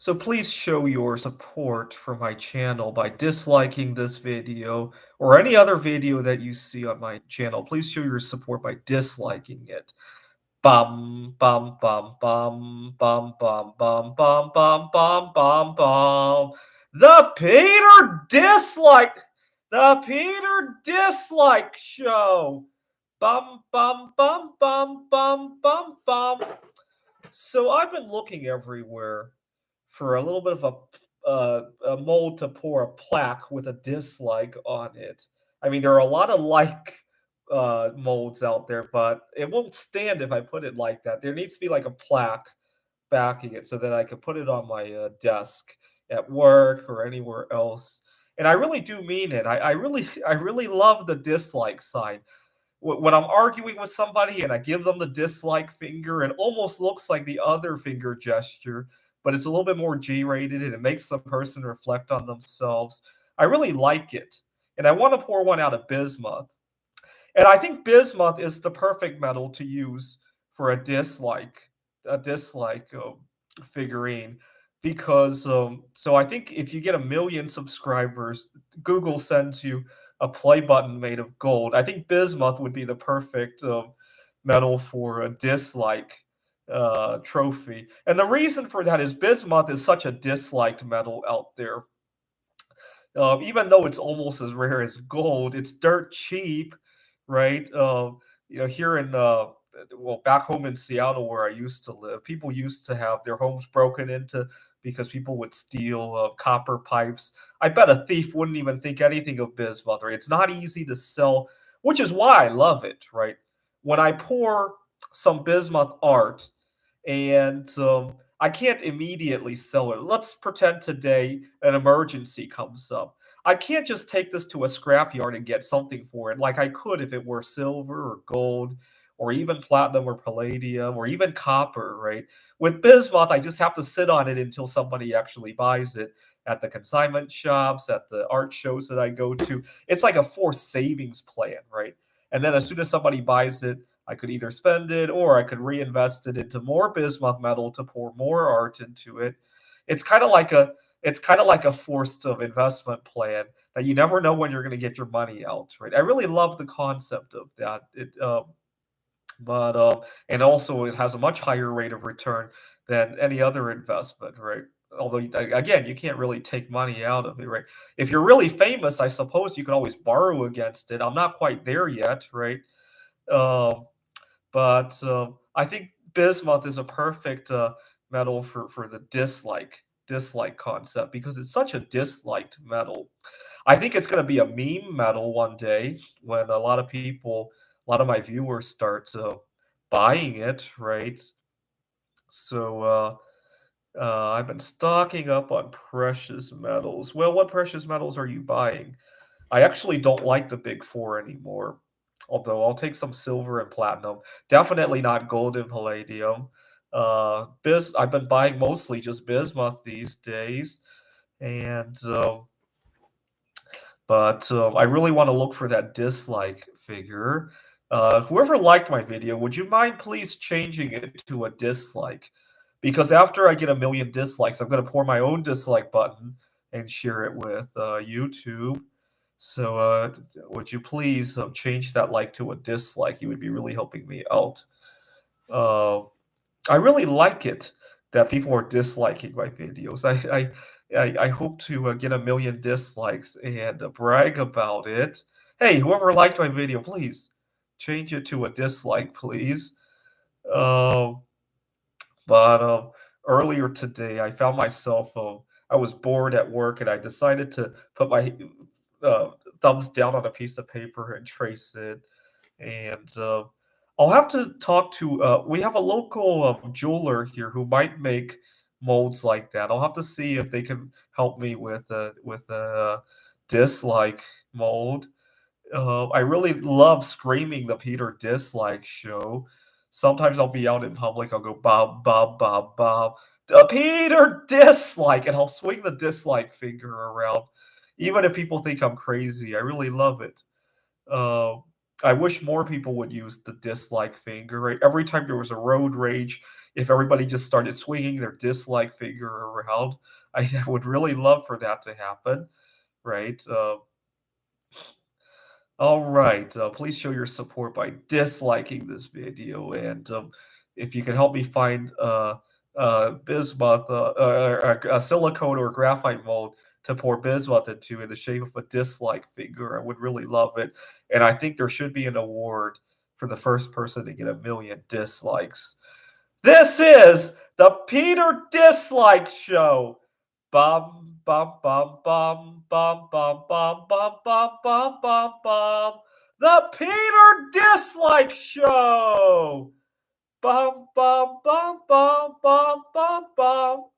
So please show your support for my channel by disliking this video or any other video that you see on my channel. Please show your support by disliking it. Bum bum bum bum bum bum bum bum bum bum bum bum. The Peter dislike. The Peter dislike show. Bum bum bum bum bum bum bum. So I've been looking everywhere for a little bit of a mold to pour a plaque with a dislike on it. I mean, there are a lot of like molds out there, but it won't stand if I put it like that. There needs to be like a plaque backing it so that I could put it on my desk at work or anywhere else. And I really do mean it. I really, I really love the dislike sign when I'm arguing with somebody and I give them the dislike finger, it almost looks like the other finger gesture, but it's a little bit more G-rated and it makes the person reflect on themselves. I really like it. And I want to pour one out of bismuth. And I think bismuth is the perfect metal to use for a dislike figurine because so I think if you get 1 million subscribers, Google sends you a play button made of gold. I think bismuth would be the perfect metal for a dislike trophy. And the reason for that is bismuth is such a disliked metal out there. Even though it's almost as rare as gold, it's dirt cheap, right? Here in well, back home in Seattle where I used to live, people used to have their homes broken into because people would steal copper pipes. I bet a thief wouldn't even think anything of bismuth, right? It's not easy to sell, which is why I love it, right? When I pour some bismuth art and I can't immediately sell it. Let's pretend today an emergency comes up. I can't just take this to a scrapyard and get something for it like I could if it were silver or gold or even platinum or palladium or even copper, right? With bismuth, I just have to sit on it until somebody actually buys it at the consignment shops, at the art shows that I go to. It's like a forced savings plan, right? And then as soon as somebody buys it, I could either spend it or I could reinvest it into more bismuth metal to pour more art into it. It's kind of like a it's kind of like a forced of investment plan that you never know when you're going to get your money out, right? I really love the concept of that. But and also it has a much higher rate of return than any other investment, right? Although again, you can't really take money out of it, right? If you're really famous, I suppose you can always borrow against it. I'm not quite there yet, right? Um, but I think bismuth is a perfect metal for the dislike concept because it's such a disliked metal. I think it's going to be a meme metal one day when a lot of my viewers start buying it, right? So I've been stocking up on precious metals. Well, what precious metals are you buying? I actually don't like the big four anymore. Although I'll take some silver and platinum. Definitely not gold and palladium. I've been buying mostly just bismuth these days, and but I really want to look for that dislike figure. Whoever liked my video, would you mind please changing it to a dislike? Because after I get 1 million dislikes, I'm going to pour my own dislike button and share it with YouTube. So, would you please change that like to a dislike? You would be really helping me out. Uh, I really like it that people are disliking my videos. I hope to get 1 million dislikes and brag about it. Hey, whoever liked my video, please change it to a dislike, please. Uh, but earlier today, I found myself I was bored at work, and I decided to put my uh, thumbs down on a piece of paper and trace it. And I'll have to talk to. We have a local jeweler here who might make molds like that. I'll have to see if they can help me with a dislike mold. I really love screaming the Peter dislike show. Sometimes I'll be out in public. I'll go Bob, Bob, Bob, Bob. Peter dislike, and I'll swing the dislike finger around, even if people think I'm crazy. I really love it. Uh, I wish more people would use the dislike finger, right? Every time there was a road rage, if everybody just started swinging their dislike finger around, I would really love for that to happen, right? All right. Please show your support by disliking this video, and if you can help me find bismuth, a silicone or graphite mold to pour bismuth into in the shape of a dislike finger, I would really love it. And I think there should be an award for the first person to get 1,000,000 dislikes. This is the Peter Dislike Show. Bum bum bum bum bum bum bum bum bum bum bum bum. The Peter Dislike Show. Bum bum bum bum bum bum bum.